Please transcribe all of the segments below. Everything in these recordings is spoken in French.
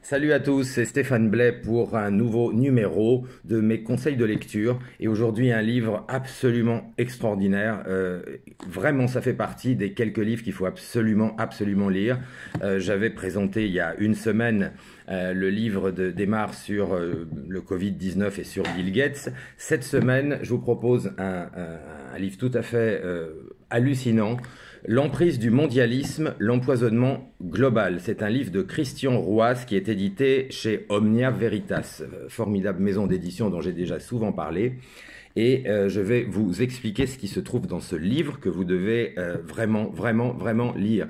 Salut à tous, c'est Stéphane Blais pour un nouveau numéro de mes conseils de lecture. Et aujourd'hui, un livre absolument extraordinaire. Vraiment, ça fait partie des quelques livres qu'il faut absolument lire. J'avais présenté il y a une semaine le livre d'Emar sur le Covid-19 et sur Bill Gates. Cette semaine, je vous propose un livre tout à fait hallucinant. L'emprise du mondialisme, l'empoisonnement global. C'est un livre de Christian Roas qui est édité chez Omnia Veritas, formidable maison d'édition dont j'ai déjà souvent parlé. Et je vais vous expliquer ce qui se trouve dans ce livre que vous devez vraiment lire.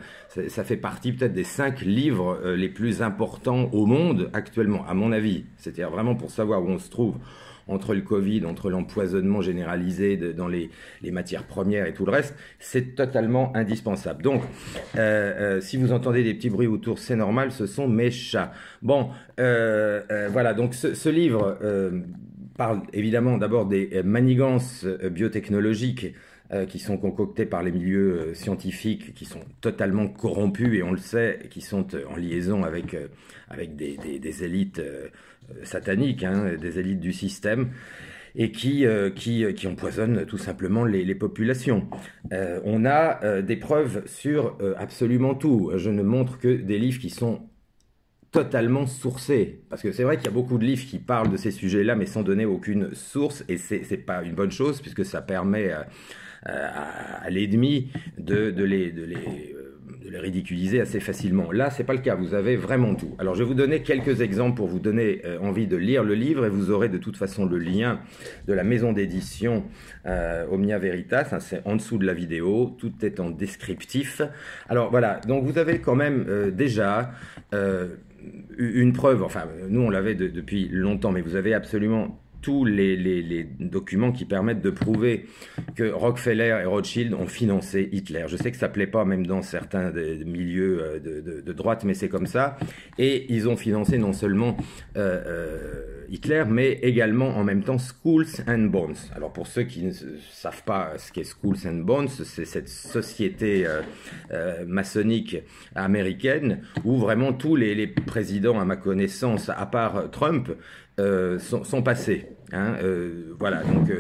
Ça fait partie peut-être des 5 livres les plus importants au monde actuellement, à mon avis. C'est-à-dire vraiment pour savoir où on se trouve entre le Covid, entre l'empoisonnement généralisé dans les matières premières et tout le reste, c'est totalement indispensable. Donc, si vous entendez des petits bruits autour, c'est normal, ce sont mes chats. Bon, voilà, donc ce livre parle évidemment d'abord des manigances biotechnologiques qui sont concoctées par les milieux scientifiques, qui sont totalement corrompus, et on le sait, qui sont en liaison avec des élites sataniques, hein, des élites du système, et qui empoisonnent tout simplement les populations. On a des preuves sur absolument tout. Je ne montre que des livres qui sont totalement sourcés, parce que c'est vrai qu'il y a beaucoup de livres qui parlent de ces sujets-là, mais sans donner aucune source, et c'est pas une bonne chose, puisque ça permet à l'ennemi de les ridiculiser assez facilement. Là, c'est pas le cas, vous avez vraiment tout. Alors, je vais vous donner quelques exemples pour vous donner envie de lire le livre, et vous aurez de toute façon le lien de la maison d'édition Omnia Veritas, hein, c'est en dessous de la vidéo, tout est en descriptif. Alors, voilà, donc vous avez quand même déjà une preuve, enfin, nous on l'avait depuis longtemps, mais vous avez absolument tous les documents qui permettent de prouver que Rockefeller et Rothschild ont financé Hitler. Je sais que ça ne plaît pas même dans certains milieux de droite, mais c'est comme ça. Et ils ont financé non seulement Hitler, mais également en même temps Schools and Bonds. Alors pour ceux qui ne savent pas ce qu'est Schools and Bonds, c'est cette société maçonnique américaine où vraiment tous les présidents, à ma connaissance, à part Trump, sont passés. Hein, voilà, donc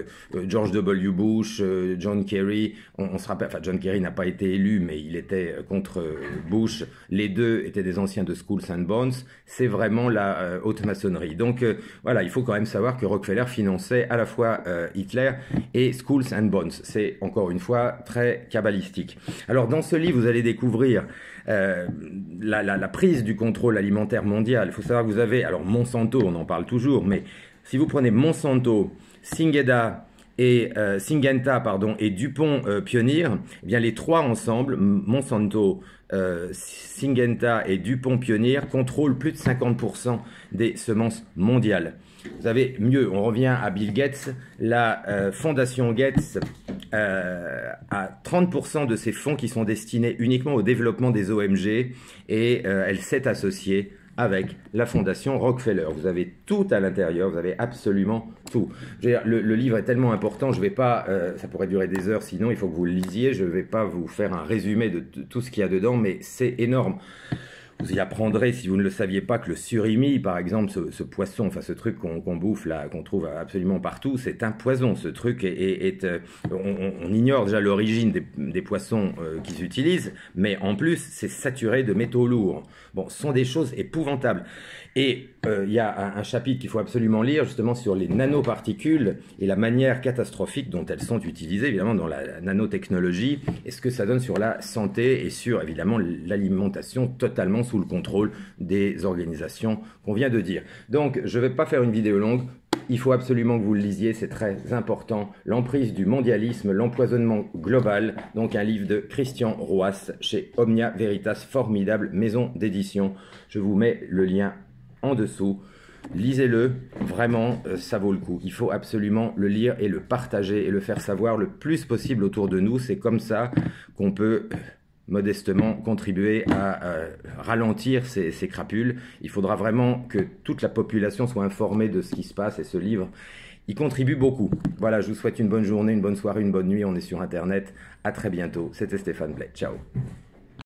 George W. Bush, John Kerry, on se rappelle, enfin John Kerry n'a pas été élu, mais il était contre Bush, les deux étaient des anciens de Schools and Bonds, c'est vraiment la haute maçonnerie. Donc voilà, il faut quand même savoir que Rockefeller finançait à la fois Hitler et Schools and Bonds, c'est encore une fois très kabbalistique. Alors dans ce livre, vous allez découvrir la prise du contrôle alimentaire mondial. Il faut savoir que vous avez, alors Monsanto, on en parle toujours, mais si vous prenez Monsanto, Syngenta et DuPont Pioneer, eh bien les trois ensemble, Monsanto, Syngenta et DuPont Pioneer, contrôlent plus de 50% des semences mondiales. Vous avez mieux, on revient à Bill Gates, la fondation Gates a 30% de ces fonds qui sont destinés uniquement au développement des OMG, et elle s'est associée avec la fondation Rockefeller. Vous avez tout à l'intérieur, vous avez absolument tout. Je veux dire, le livre est tellement important, je vais pas, ça pourrait durer des heures sinon, il faut que vous le lisiez, je ne vais pas vous faire un résumé de tout ce qu'il y a dedans, mais c'est énorme. Vous y apprendrez, si vous ne le saviez pas, que le surimi, par exemple, ce poisson, enfin ce truc qu'on bouffe là, qu'on trouve absolument partout, c'est un poison. Ce truc on ignore déjà l'origine des poissons qui s'utilisent, mais en plus, c'est saturé de métaux lourds. Bon, ce sont des choses épouvantables. Et il y a un chapitre qu'il faut absolument lire, justement, sur les nanoparticules et la manière catastrophique dont elles sont utilisées, évidemment, dans la nanotechnologie, et ce que ça donne sur la santé et sur, évidemment, l'alimentation totalement sous le contrôle des organisations qu'on vient de dire. Donc, je ne vais pas faire une vidéo longue. Il faut absolument que vous le lisiez, c'est très important. L'emprise du mondialisme, l'empoisonnement global. Donc un livre de Christian Roas chez Omnia Veritas, formidable maison d'édition. Je vous mets le lien en dessous. Lisez-le, vraiment, ça vaut le coup. Il faut absolument le lire et le partager et le faire savoir le plus possible autour de nous. C'est comme ça qu'on peut modestement contribuer à ralentir ces crapules. Il faudra vraiment que toute la population soit informée de ce qui se passe, et ce livre y contribue beaucoup. Voilà, je vous souhaite une bonne journée, une bonne soirée, une bonne nuit. On est sur Internet. À très bientôt. C'était Stéphane Blais. Ciao.